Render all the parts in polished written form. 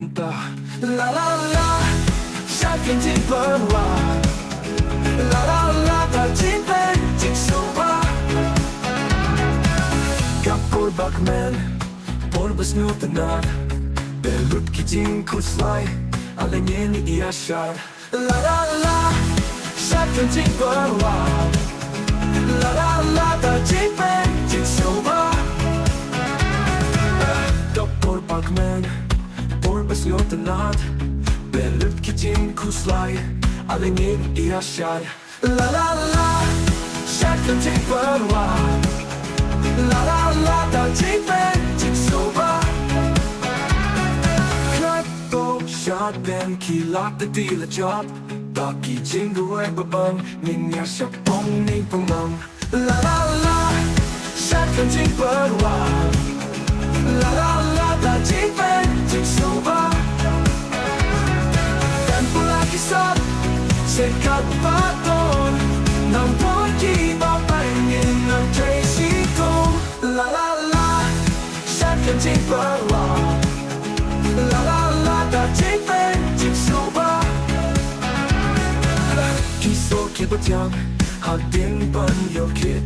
La la la, chacun dit Benoît. La la la, ta Jingim, Jing soba. Kapur bakmen, porbas nutanad. Belut ki Jing kuslai, alengin iashar. La la la, chacun dit Benoît. La la la, ta Jingim, Jing soba. Kapur bakmen, porbas nutanad. Belut ki Jing kuslai, alengin iashar. La la la, chacun dit Benoît. La la la, ta Jingim, Jing soba. Knapo shot ben kilak the deal a job. Baki jingle babang, ninya shapong ning pumang. La la la, chacun dit Benoît. La la la, ta Jingim, Jing soba. Tempo lagi sat, sekat baton. Nang pergi bapangin ng Tracy Kong. La la la, chacun dit Benoît. La la la, ta Jingim, Jing soba. Kiso kibutang, hadin ban yo kid.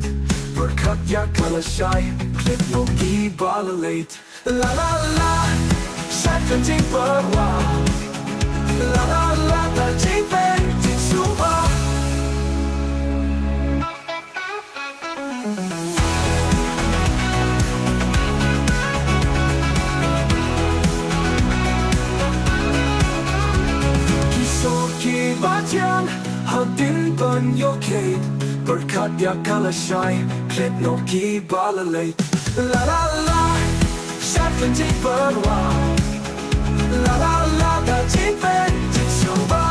Berkat ya kalashay, clip no gibalalate. La la la, chacun dit Benoît. La la la, ta Jingim, Jing soba. Batian, hadin ban yo kate. Berkat ya kalashay, clip no gibalalate. La la la, chacun dit Benoît. La la la, ta Jingim, Jing soba.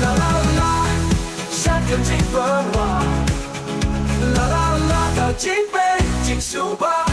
La la la, chacun dit Benoît. La la la, ta Jingim, Jing soba.